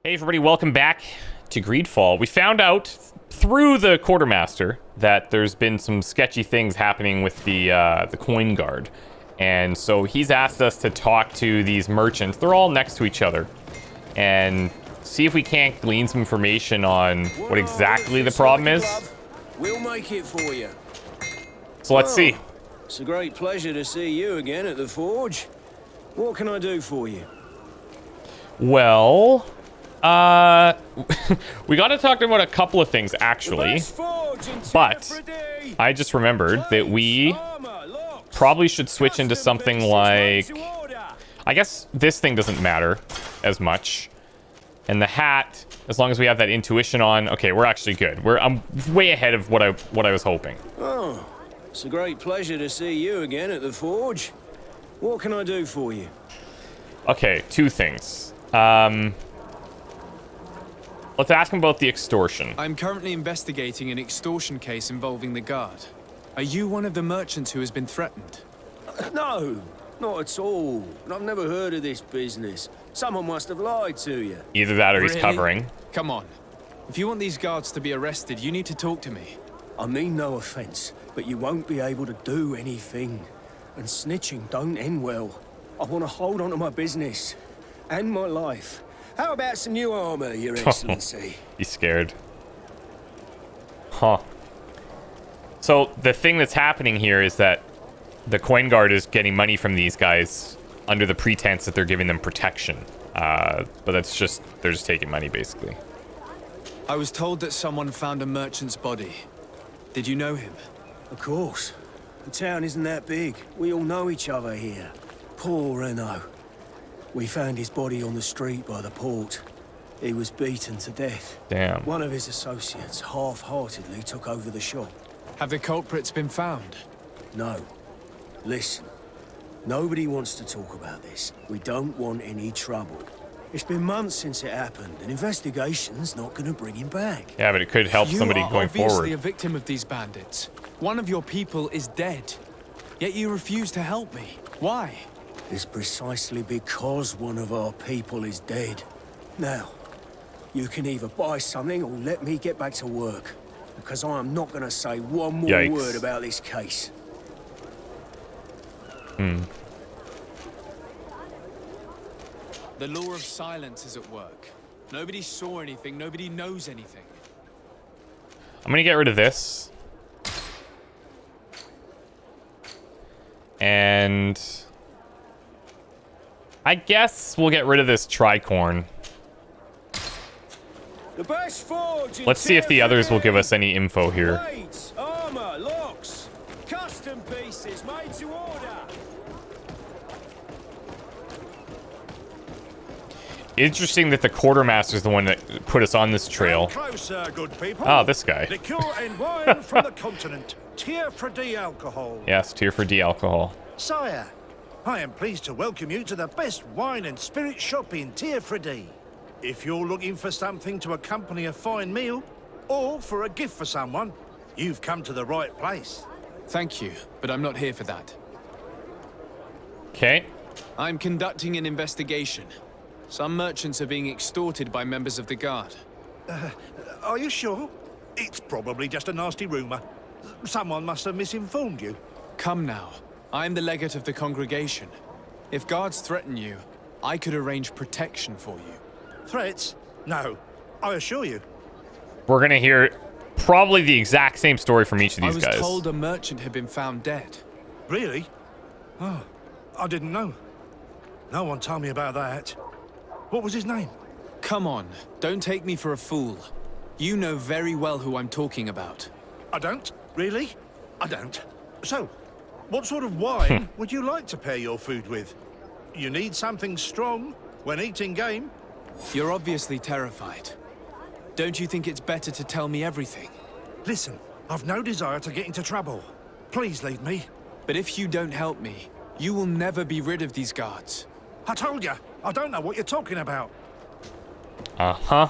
Hey everybody, welcome back to Greedfall. We found out through the quartermaster that there's been some sketchy things happening with the coin guard. And so he's asked us to talk to these merchants. They're all next to each other. And see if we can't glean some information on what exactly the problem is. We'll make it for you. So let's see. It's a great pleasure to see you again at the forge. What can I do for you? Well, we got to talk about a couple of things actually, but I just remembered that we probably should switch into something like, I guess this thing doesn't matter as much, and the hat, as long as we have that intuition on, okay, we're actually good. I'm way ahead of what I was hoping. Oh, it's a great pleasure to see you again at the forge. What can I do for you? Okay, two things. Let's ask him about the extortion. I'm currently investigating an extortion case involving the guard. Are you one of the merchants who has been threatened? No, not at all. I've never heard of this business. Someone must have lied to you. Either that or he's Really? covering. Come on. If you want these guards to be arrested, you need to talk to me. I mean no offense, but you won't be able to do anything. And snitching don't end well. I want to hold on to my business and my life. How about some new armor, Your Excellency? He's scared. Huh. So the thing that's happening here is that the coin guard is getting money from these guys under the pretense that they're giving them protection. But that's just, they're just taking money basically. I was told that someone found a merchant's body. Did you know him? Of course. The town isn't that big. We all know each other here. Poor Renault. We found his body on the street by the port. He was beaten to death. Damn. One of his associates half-heartedly took over the shop. Have the culprits been found? No. Listen. Nobody wants to talk about this. We don't want any trouble. It's been months since it happened. An investigation's not going to bring him back. Yeah, but it could help somebody going You are obviously forward. a victim of these bandits. One of your people is dead. Yet you refuse to help me. Why? It's precisely because one of our people is dead. Now, you can either buy something or let me get back to work. Because I am not going to say one more Yikes. word about this case. The law of silence is at work. Nobody saw anything, nobody knows anything. I'm gonna get rid of this. And I guess we'll get rid of this tricorn. The best forge in Let's see if the others will give us any info here. Blades, armor, locks, custom pieces made to order. Interesting that the quartermaster's the one that put us on this trail. Closer, good people. Oh, this guy. Liqueur and wine from the continent. Tier for D alcohol. Yes, tier for D alcohol. Sire, I am pleased to welcome you to the best wine and spirit shop in Tier for D. If you're looking for something to accompany a fine meal, or for a gift for someone, you've come to the right place. Thank you, but I'm not here for that. Okay. I'm conducting an investigation. Some merchants are being extorted by members of the guard. Are you sure? It's probably just a nasty rumor. Someone must have misinformed you. Come now. I'm the legate of the congregation. If guards threaten you, I could arrange protection for you. Threats? No, I assure you. We're gonna hear probably the exact same story from each of these I was guys. told a merchant had been found dead. Really? Oh, I didn't know. No one told me about that. What was his name? Come on, don't take me for a fool. You know very well who I'm talking about. I don't. Really? I don't. So, what sort of wine would you like to pair your food with? You need something strong when eating game? You're obviously terrified. Don't you think it's better to tell me everything? Listen, I've no desire to get into trouble. Please leave me. But if you don't help me, you will never be rid of these guards. I told you, I don't know what you're talking about. Uh-huh.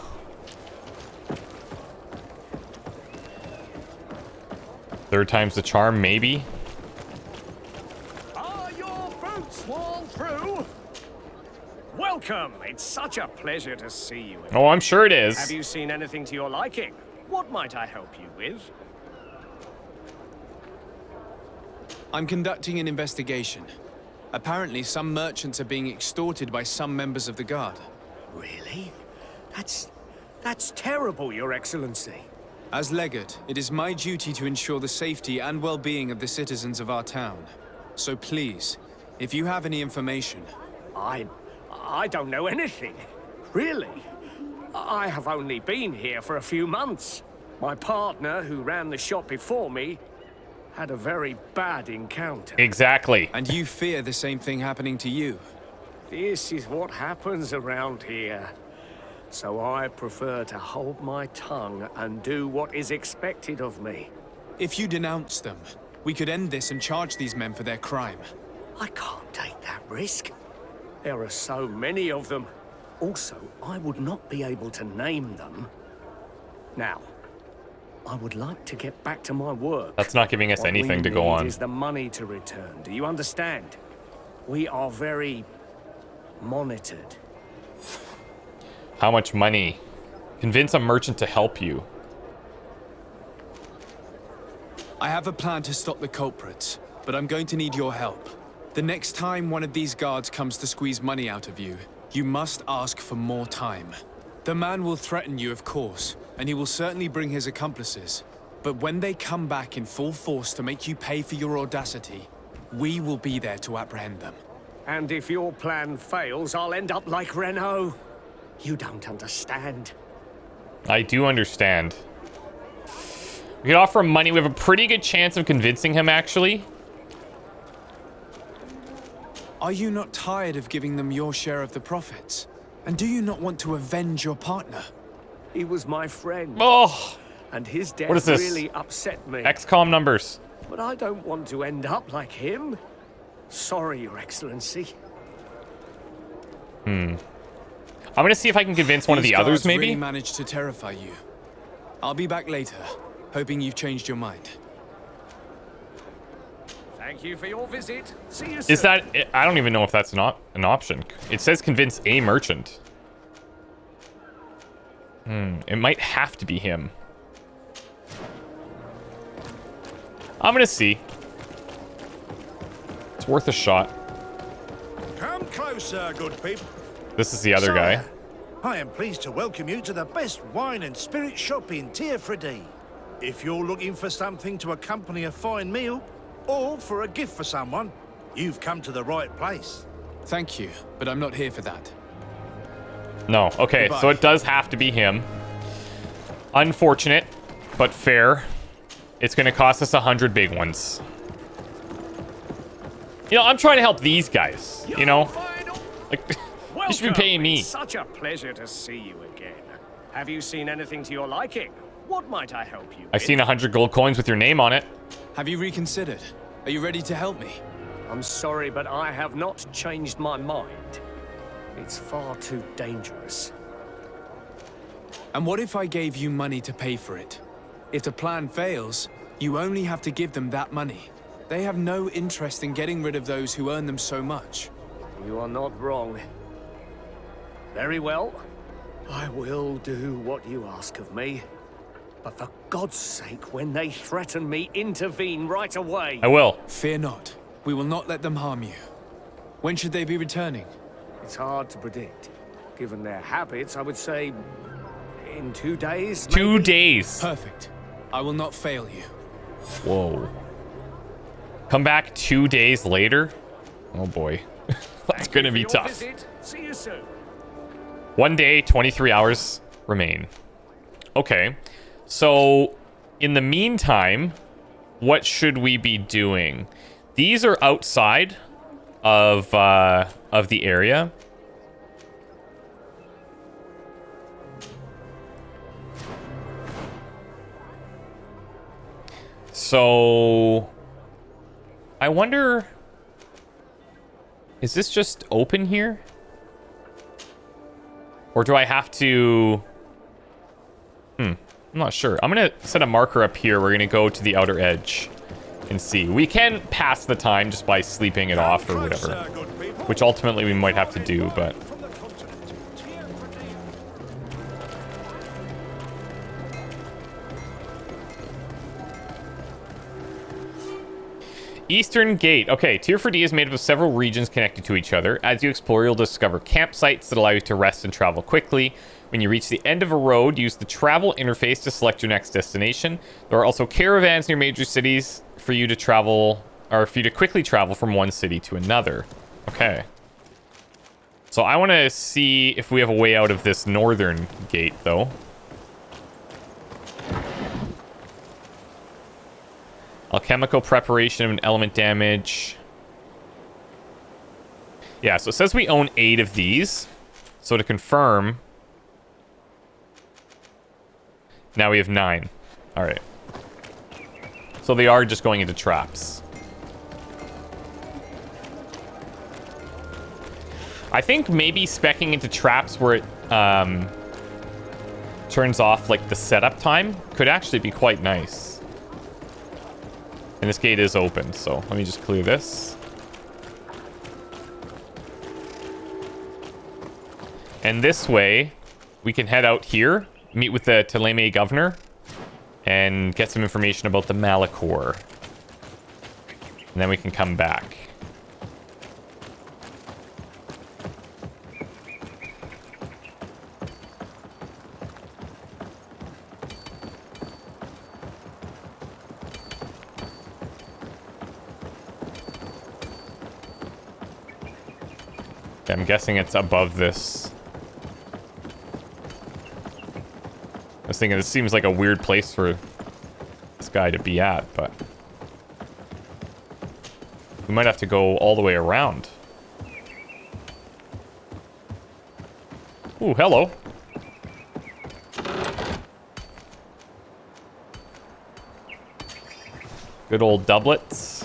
Third time's the charm, maybe? Are your boots worn through? Welcome Welcome. It's such a pleasure to see you again. Oh, I'm sure it is. Have you seen anything to your liking? What might I help you with? I'm conducting an investigation. Apparently, some merchants are being extorted by some members of the Guard. Really? That's terrible, Your Excellency. As legate, it is my duty to ensure the safety and well-being of the citizens of our town. So please, if you have any information... I don't know anything. Really? I have only been here for a few months. My partner, who ran the shop before me, had a very bad encounter. Exactly. And you fear the same thing happening to you? This is what happens around here. So I prefer to hold my tongue and do what is expected of me. If you denounce them, we could end this and charge these men for their crime. I can't take that risk. There are so many of them. Also, I would not be able to name them. Now, I would like to get back to my work. That's not giving us anything to go on. What we need is the money to return. Do you understand? We are very monitored. How much money? Convince a merchant to help you. I have a plan to stop the culprits, but I'm going to need your help. The next time one of these guards comes to squeeze money out of you, you must ask for more time. The man will threaten you, of course, and he will certainly bring his accomplices. But when they come back in full force to make you pay for your audacity, we will be there to apprehend them. And if your plan fails, I'll end up like Renault. You don't understand. I do understand. We could offer him money. We have a pretty good chance of convincing him, actually. Are you not tired of giving them your share of the profits? And do you not want to avenge your partner? He was my friend. Oh, And his death what is this? really upset me. XCOM numbers. But I don't want to end up like him. Sorry, Your Excellency. I'm gonna see if I can convince one of the others, maybe. Really managed to terrify you. I'll be back later, hoping you've changed your mind. Thank you for your visit. See you soon. Is that? I don't even know if that's not an option. It says convince a merchant. It might have to be him. I'm gonna see. It's worth a shot. Come closer, good people. This is the other guy. I am pleased to welcome you to the best wine and spirit shop in Tier If you're looking for something to accompany a fine meal, or for a gift for someone, you've come to the right place. Thank you, but I'm not here for that. No. Okay, Goodbye. so it does have to be him. Unfortunate, but fair. It's gonna cost us 100 big ones. You know, I'm trying to help these guys. You know, like you should be paying me. It's such a pleasure to see you again. Have you seen anything to your liking? What might I help you with? I've seen 100 gold coins with your name on it. Have you reconsidered? Are you ready to help me? I'm sorry, but I have not changed my mind. It's far too dangerous. And what if I gave you money to pay for it? If the plan fails, you only have to give them that money. They have no interest in getting rid of those who earn them so much. You are not wrong. Very well. I will do what you ask of me. But for God's sake, when they threaten me, intervene right away. I will. Fear not. We will not let them harm you. When should they be returning? It's hard to predict. Given their habits, I would say in 2 days. 2 maybe? days. Perfect. I will not fail you. Whoa. Come back 2 days later? Oh boy. That's gonna be tough. Visit. See you soon. 1 day, 23 hours remain. Okay. So, in the meantime, what should we be doing? These are outside of the area. So, I wonder, is this just open here? Or do I have to... I'm not sure. I'm going to set a marker up here. We're going to go to the outer edge and see. We can pass the time just by sleeping it off or whatever, which ultimately we might have to do, but... Eastern Gate. Okay, Tier 4D is made up of several regions connected to each other. As you explore, you'll discover campsites that allow you to rest and travel quickly. When you reach the end of a road, use the travel interface to select your next destination. There are also caravans near major cities for you to travel, or for you to quickly travel from one city to another. Okay. So I want to see if we have a way out of this northern gate, though. Alchemical preparation of an element damage. Yeah, so it says we own 8 of these. So to confirm, now we have 9. All right. So they are just going into traps. I think maybe speccing into traps where it turns off like the setup time could actually be quite nice. And this gate is open, so let me just clear this. And this way, we can head out here, meet with the Teleme governor, and get some information about the Malachor. And then we can come back. I'm guessing it's above this. I was thinking this seems like a weird place for this guy to be at, but we might have to go all the way around. Ooh, hello. Good old doublets.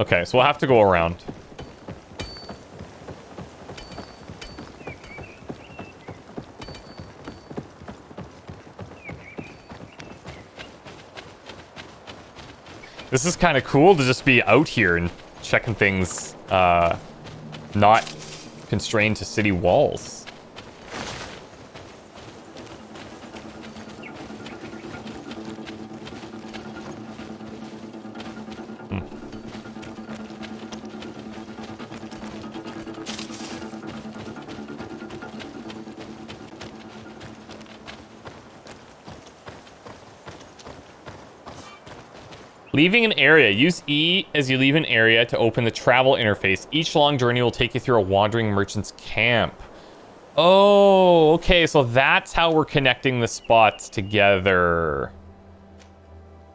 Okay, so we'll have to go around. This is kind of cool to just be out here and checking things, not constrained to city walls. Leaving an area. Use E as you leave an area to open the travel interface. Each long journey will take you through a wandering merchant's camp. Oh, okay. So that's how we're connecting the spots together.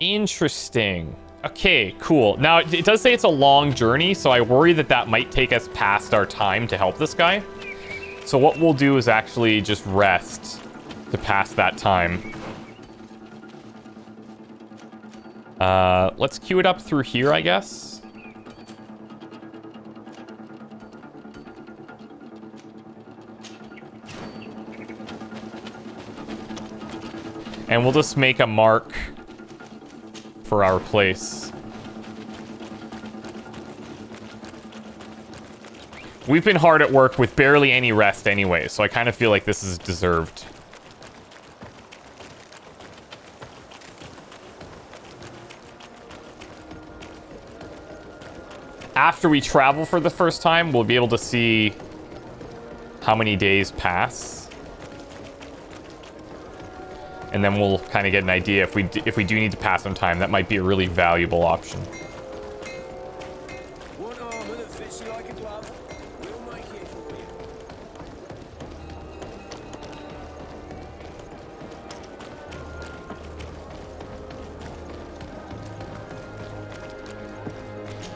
Interesting. Okay, cool. Now, it does say it's a long journey, so I worry that that might take us past our time to help this guy. So what we'll do is actually just rest to pass that time. Let's queue it up through here, I guess. And we'll just make a mark for our place. We've been hard at work with barely any rest anyway, so I kind of feel like this is deserved. After we travel for the first time, we'll be able to see how many days pass. And then we'll kind of get an idea if we do need to pass some time. That might be a really valuable option. One armor that fits you like a glove. We'll make it for you.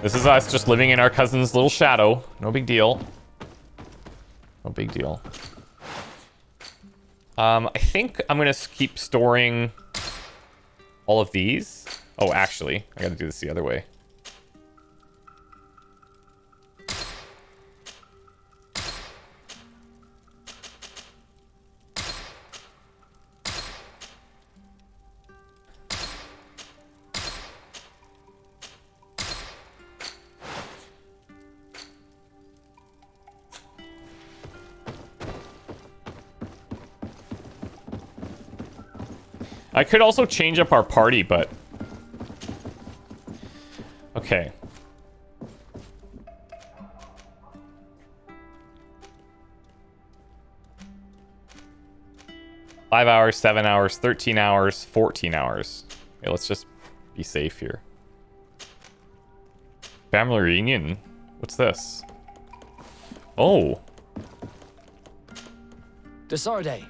This is us just living in our cousin's little shadow. No big deal. No big deal. I think I'm going to keep storing all of these. Oh, actually, I got to do this the other way. I could also change up our party, but... Okay. Five hours, 7 hours, 13 hours, 14 hours. Okay, let's just be safe here. Family reunion. What's this? Oh. Darcy,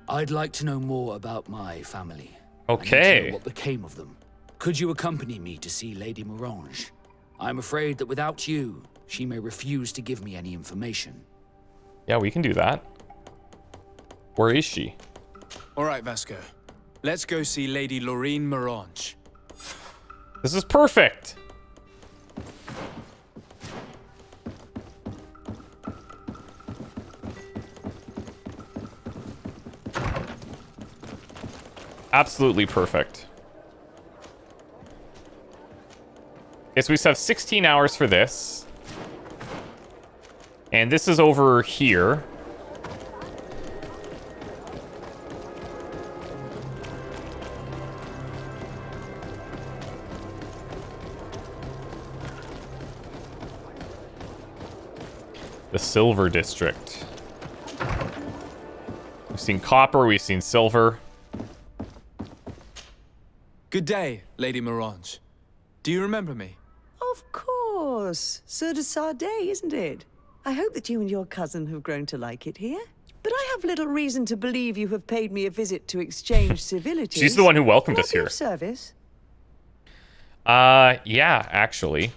I'd like to know more about my family. I need to Okay. know what became of them. Could you accompany me to see Lady Morange? I'm afraid that without you, she may refuse to give me any information. Yeah, we can do that. Where is she? All right, Vasco. Let's go see Lady Lorraine Morange. This is perfect. Absolutely perfect. Okay, so we still have 16 hours for this. And this is over here. The Silver District. We've seen copper, we've seen silver. Good day, Lady Morange. Do you remember me? Of course. Sir de Sardet, isn't it? I hope that you and your cousin have grown to like it here. But I have little reason to believe you have paid me a visit to exchange civilities. She's the one who welcomed Can I us be here. of service? Yeah, actually.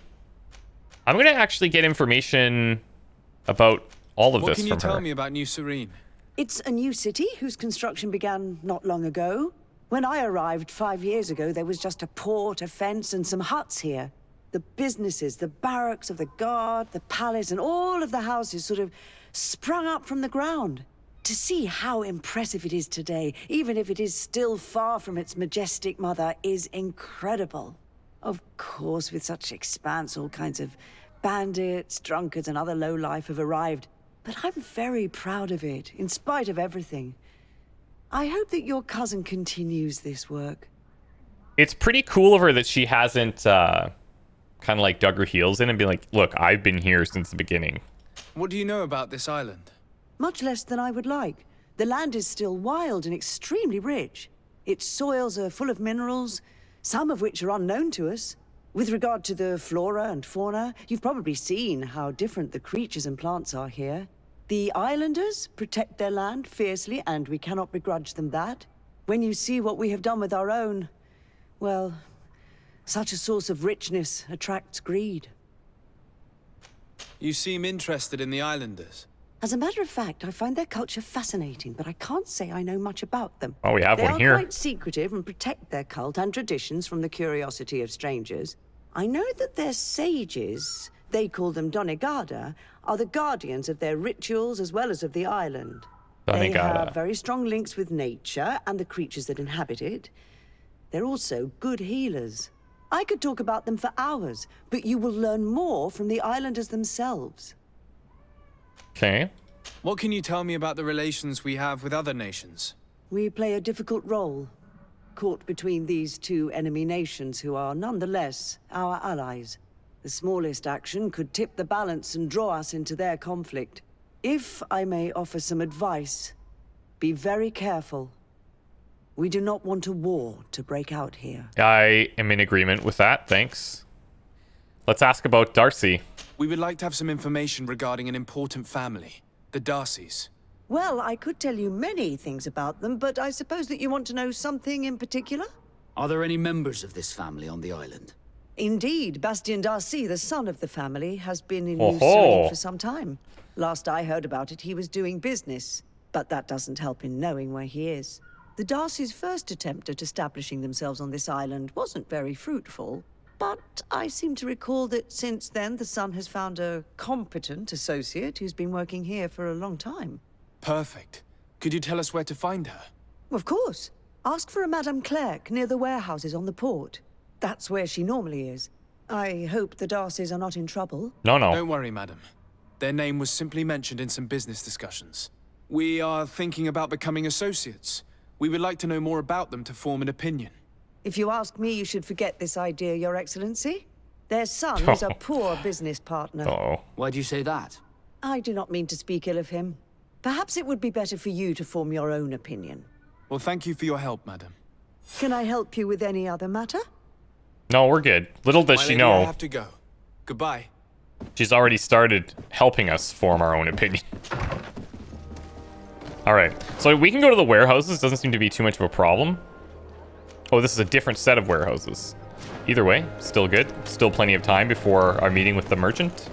I'm gonna actually get information about all of What this can from you tell her. me about New Serene? It's a new city whose construction began not long ago. When I arrived 5 years ago, there was just a port, a fence, and some huts here. The businesses, the barracks of the guard, the palace, and all of the houses sort of sprung up from the ground. To see how impressive it is today, even if it is still far from its majestic mother, is incredible. Of course, with such expanse, all kinds of bandits, drunkards, and other lowlife have arrived. But I'm very proud of it, in spite of everything. I hope that your cousin continues this work. It's pretty cool of her that she hasn't kind of like dug her heels in and been like, look, I've been here since the beginning. What do you know about this island? Much less than I would like. The land is still wild and extremely rich. Its soils are full of minerals, some of which are unknown to us. With regard to the flora and fauna, you've probably seen how different the creatures and plants are here. The islanders protect their land fiercely, and we cannot begrudge them that. When you see what we have done with our own, well, such a source of richness attracts greed. You seem interested in the islanders. As a matter of fact, I find their culture fascinating, but I can't say I know much about them. Oh, we have They one are here. quite secretive and protect their cult and traditions from the curiosity of strangers. I know that their sages, they call them Donegada, are the guardians of their rituals as well as of the island. They Donegada. have very strong links with nature and the creatures that inhabit it. They're also good healers. I could talk about them for hours, but you will learn more from the islanders themselves. Okay. What can you tell me about the relations we have with other nations? We play a difficult role, caught between these two enemy nations who are nonetheless our allies. The smallest action could tip the balance and draw us into their conflict. If I may offer some advice, be very careful. We do not want a war to break out here. I am in agreement with that. Thanks. Let's ask about Darcy. We would like to have some information regarding an important family, the Darcys. Well, I could tell you many things about them, but I suppose that you want to know something in particular? Are there any members of this family on the island? Indeed, Bastien Darcy, the son of the family, has been in Oh New ho. Serene for some time. Last I heard about it, he was doing business, but that doesn't help in knowing where he is. The Darcys' first attempt at establishing themselves on this island wasn't very fruitful, but I seem to recall that since then the son has found a competent associate who's been working here for a long time. Perfect. Could you tell us where to find her? Of course. Ask for a Madame Clerc near the warehouses on the port. That's where she normally is. I hope the Darcys are not in trouble. No. Don't worry, madam. Their name was simply mentioned in some business discussions. We are thinking about becoming associates. We would like to know more about them to form an opinion. If you ask me, you should forget this idea, Your Excellency. Their son is a poor business partner. Oh. Why do you say that? I do not mean to speak ill of him. Perhaps it would be better for you to form your own opinion. Well, thank you for your help, madam. Can I help you with any other matter? No, we're good. Little does My she lady, know, I have to go. Goodbye. she's already started helping us form our own opinion. Alright, so we can go to the warehouses. Doesn't seem to be too much of a problem. Oh, this is a different set of warehouses. Either way, still good. Still plenty of time before our meeting with the merchant.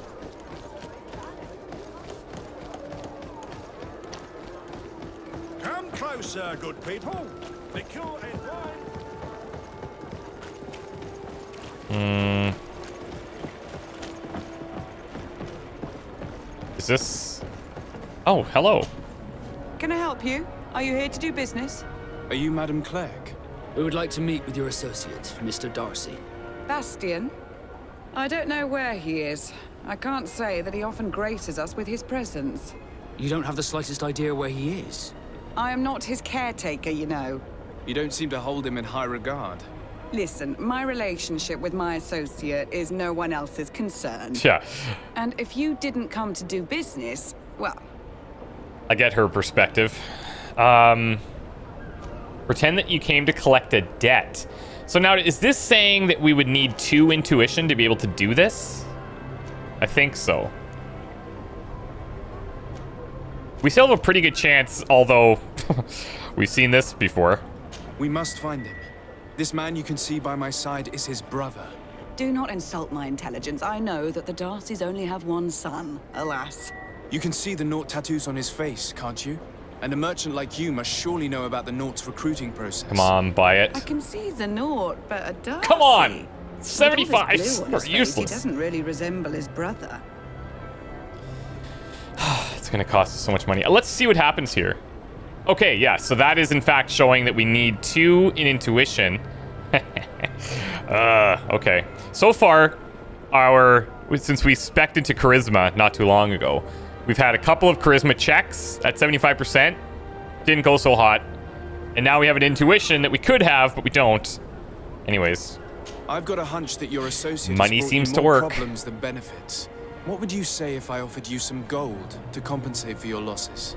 Come closer, good people. Liqueur and wine. Is this... Oh, hello. Can I help you? Are you here to do business? Are you Madam Clegg? We would like to meet with your associate, Mr. Darcy. Bastian? I don't know where he is. I can't say that he often graces us with his presence. You don't have the slightest idea where he is? I am not his caretaker, you know. You don't seem to hold him in high regard. Listen, my relationship with my associate is no one else's concern. Yeah, And if you didn't come to do business, well, I get her perspective. Pretend that you came to collect a debt. So now, is this saying that we would need 2 intuition to be able to do this? I think so. We still have a pretty good chance, although we've seen this before. We must find him. This man you can see by my side is his brother. do not insult my intelligence. I know that the Darcys only have one son, alas. You can see the Naught tattoos on his face, can't you? And a merchant like you must surely know about the Naught's recruiting process. Come on, buy I it. can see the Naught, but a Darcy... Come on! With all this 75 blue on his are face, useless. He doesn't really resemble his brother. It's gonna cost us so much money. Let's see what happens here. Okay, yeah, so that is in fact showing that we need 2 in intuition. Okay. So far, since we spec'd into charisma not too long ago, we've had a couple of charisma checks at 75%. Didn't go so hot. And now we have an intuition that we could have, but we don't. Anyways. I've got a hunch that your associate Money has brought seems you to more work. problems than benefits. What would you say if I offered you some gold to compensate for your losses?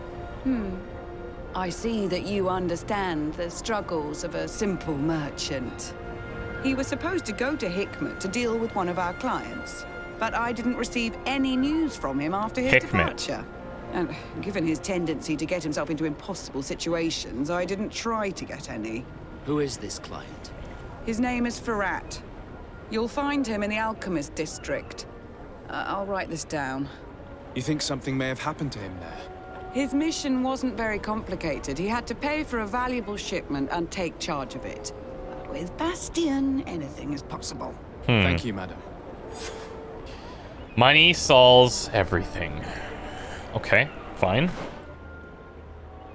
I see that you understand the struggles of a simple merchant. He was supposed to go to Hickmet to deal with one of our clients, but I didn't receive any news from him after his departure. And given his tendency to get himself into impossible situations, I didn't try to get any. Who is this client? His name is Ferrat. You'll find him in the Alchemist district. I'll write this down. You think something may have happened to him there? His mission wasn't very complicated. He had to pay for a valuable shipment and take charge of it. But with Bastian, anything is possible. Thank you, madam. Money solves everything. Okay, fine.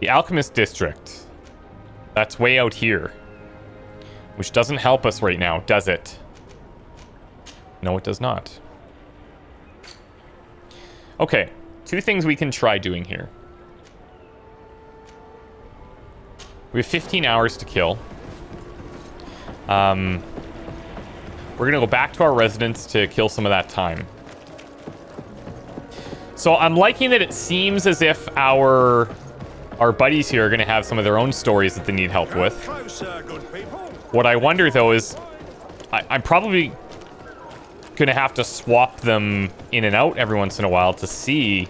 The Alchemist District. That's way out here. Which doesn't help us right now, does it? No, it does not. Okay, 2 things we can try doing here. We have 15 hours to kill. We're gonna go back to our residence to kill some of that time. So I'm liking that it seems as if our buddies here are gonna have some of their own stories that they need help with. Closer, good people. What I wonder though is, I'm probably gonna have to swap them in and out every once in a while to see,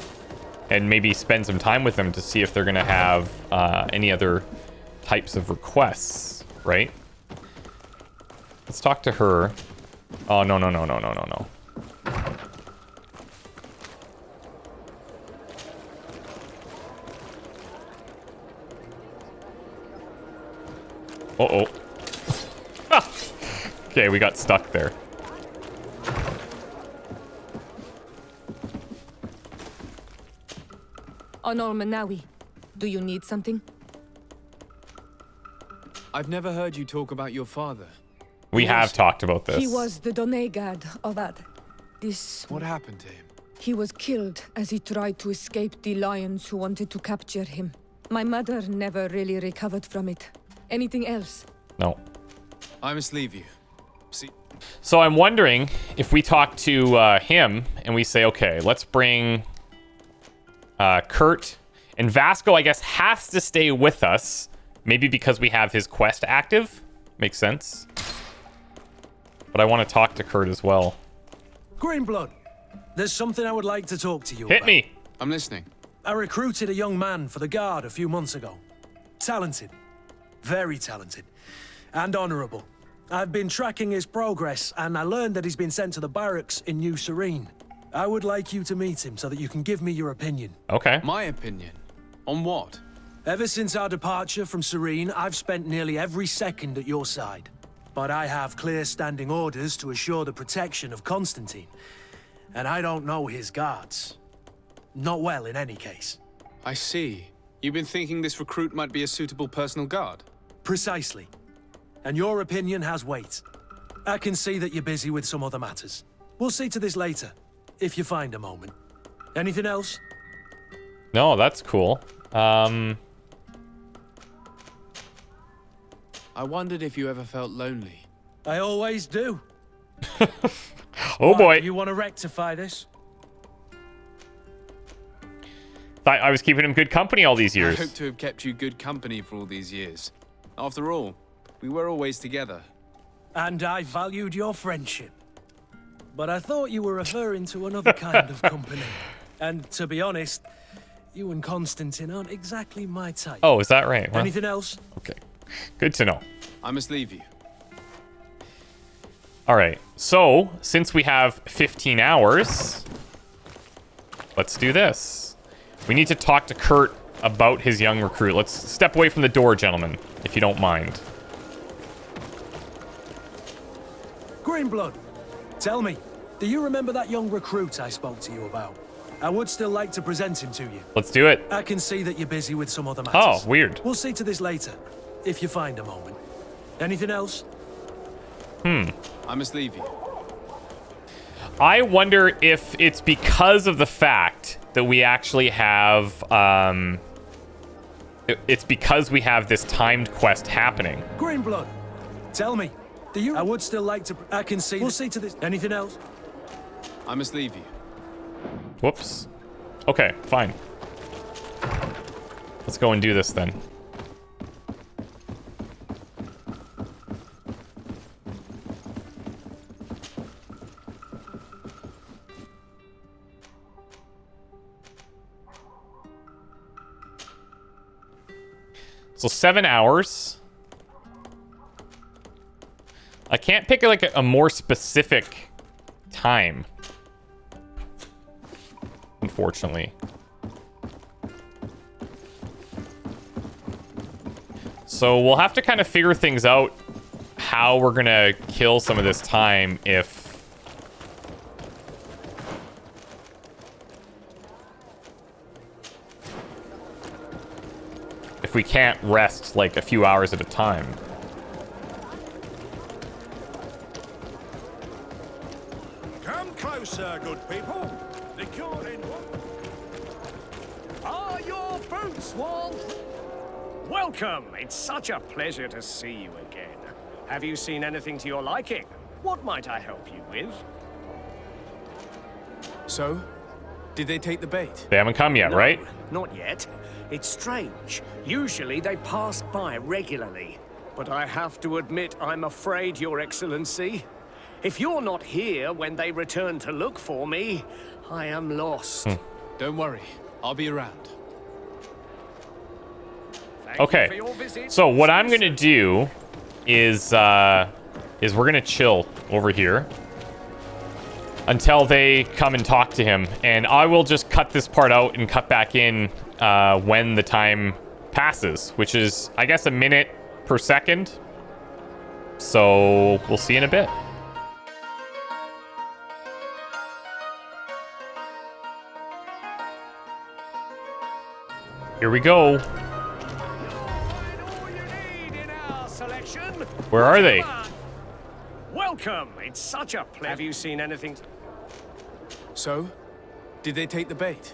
and maybe spend some time with them to see if they're gonna have any other types of requests, right? Let's talk to her. Oh, no. Uh-oh. Okay, we got stuck there. Honor Manawi, do you need something? I've never heard you talk about your father. We have talked about this. He was the Donegad of Ad. What happened to him? He was killed as he tried to escape the lions who wanted to capture him. My mother never really recovered from it. Anything else? No. I must leave you. See. So I'm wondering if we talk to him and we say, okay, let's bring Kurt. And Vasco, I guess, has to stay with us. Maybe because we have his quest active. Makes sense. But I want to talk to Kurt as well. Greenblood, there's something I would like to talk to you Hit about. me. I'm listening. I recruited a young man for the Guard a few months ago. Talented. Very talented. And honorable. I've been tracking his progress, and I learned that he's been sent to the barracks in New Serene. I would like you to meet him so that you can give me your opinion. Okay. My opinion? On what? Ever since our departure from Serene, I've spent nearly every second at your side. But I have clear standing orders to assure the protection of Constantine. And I don't know his guards. Not well, in any case. I see. You've been thinking this recruit might be a suitable personal guard? Precisely. And your opinion has weight. I can see that you're busy with some other matters. We'll see to this later, if you find a moment. Anything else? No, that's cool. I wondered if you ever felt lonely. I always do. Oh boy. You want to rectify this? Thought I was keeping him good company all these years. I hope to have kept you good company for all these years. After all, we were always together. And I valued your friendship. But I thought you were referring to another kind of company. And to be honest, you and Constantine aren't exactly my type. Oh, is that right? Well, Anything else? okay. Good to know. I must leave you. All right. So, since we have 15 hours, let's do this. We need to talk to Kurt about his young recruit. Let's step away from the door, gentlemen, if you don't mind. Greenblood, tell me, do you remember that young recruit I spoke to you about? I would still like to present him to you. Let's do it. I can see that you're busy with some other matters. Oh, weird. We'll see to this later, if you find a moment. Anything else? I must leave you. I wonder if it's because of the fact that we actually have, it's because we have this timed quest happening. Greenblood, tell me, do you... I would still like to... I can see... We'll see to this... Anything else? I must leave you. Whoops. Okay, fine. Let's go and do this then. So 7 hours. I can't pick like a more specific time, unfortunately. So we'll have to kind of figure things out how we're gonna kill some of this time if we can't rest like a few hours at a time. Come closer, good people. The cure in Are your boots warm? Welcome. It's such a pleasure to see you again. Have you seen anything to your liking? What might I help you with? So, did they take the bait? They haven't come yet, No, right? Not yet. It's strange. Usually they pass by regularly. But I have to admit, I'm afraid, Your Excellency. If you're not here when they return to look for me, I am lost. Don't worry, I'll be around. Thank you for Okay. your visit. So what See I'm you gonna soon. do is we're gonna chill over here until they come and talk to him, and I will just cut this part out and cut back in when the time passes, which is, I guess, a minute per second. So we'll see in a bit. Here we go. All you need in our selection. Where are they? Welcome. It's such a pleasure. Have you seen anything? So, did they take the bait?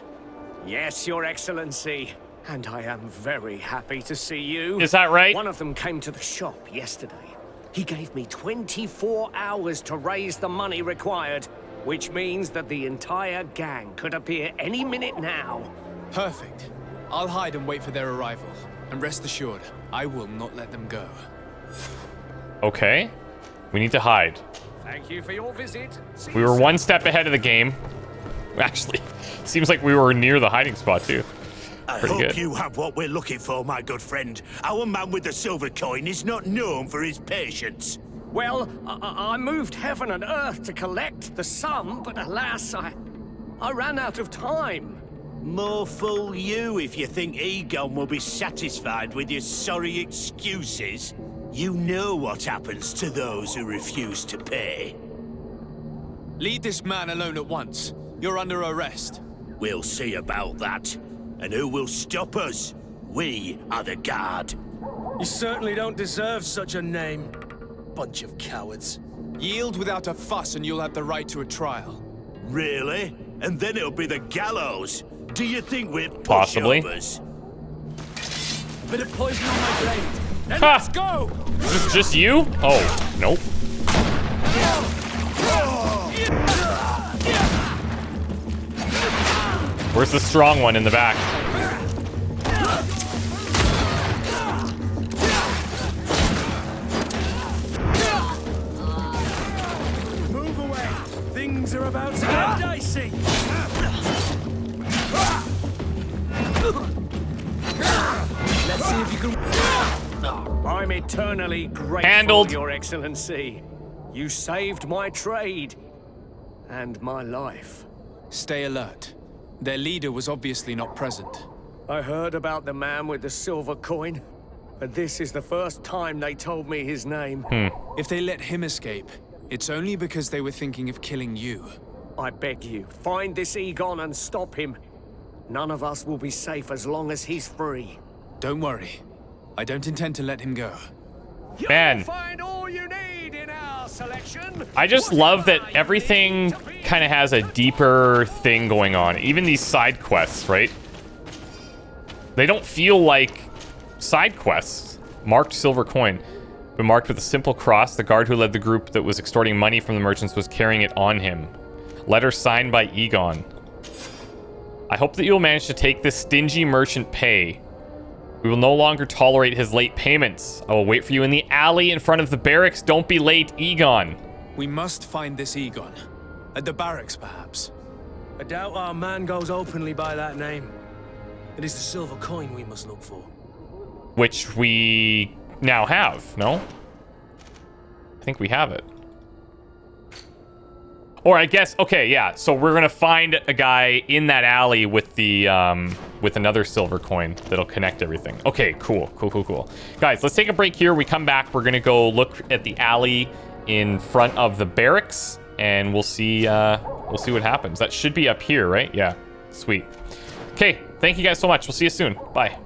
Yes, Your Excellency. And I am very happy to see you. Is that right? One of them came to the shop yesterday. He gave me 24 hours to raise the money required, which means that the entire gang could appear any minute now. Perfect. I'll hide and wait for their arrival. And rest assured, I will not let them go. Okay. We need to hide. Thank you for your visit. See We you were soon. one step ahead of the game. Actually, seems like we were near the hiding spot too. I Pretty hope good. you have what we're looking for, my good friend. Our man with the silver coin is not known for his patience. Well, I moved heaven and earth to collect the sum, but alas, I ran out of time. More fool you if you think Egon will be satisfied with your sorry excuses. You know what happens to those who refuse to pay. Leave this man alone at once. You're under arrest. We'll see about that. And who will stop us? We are the guard. You certainly don't deserve such a name. Bunch of cowards. Yield without a fuss and you'll have the right to a trial. Really? And then it'll be the gallows. Do you think we're Possibly. pushovers? Bit of poison on my blade. Then Ha! let's go! Is this just you? Oh, nope. Where's the strong one in the back? Move away. Things are about to get dicey. Let's see if you can... I'm eternally grateful, Handled. Your Excellency. You saved my trade and my life. Stay alert. Their leader was obviously not present. I heard about the man with the silver coin, but this is the first time they told me his name. If they let him escape, it's only because they were thinking of killing you. I beg you, find this Egon and stop him. None of us will be safe as long as he's free. Don't worry. I don't intend to let him go. Man. You'll find all you need in our selection. I just love that everything kind of has a deeper thing going on. Even these side quests, right? They don't feel like side quests. Marked silver coin. Been marked with a simple cross. The guard who led the group that was extorting money from the merchants was carrying it on him. Letter signed by Egon. I hope that you'll manage to take this stingy merchant pay. We will no longer tolerate his late payments. I will wait for you in the alley in front of the barracks. Don't be late, Egon. We must find this Egon. At the barracks, perhaps. I doubt our man goes openly by that name. It is the silver coin we must look for. Which we now have, no? I think we have it. Or I guess, okay, yeah. So we're gonna find a guy in that alley with the with another silver coin that'll connect everything. Okay, cool. Guys, let's take a break here. We come back. We're gonna go look at the alley in front of the barracks, and we'll see what happens. That should be up here, right? Yeah. Sweet. Okay, thank you guys so much. We'll see you soon. Bye.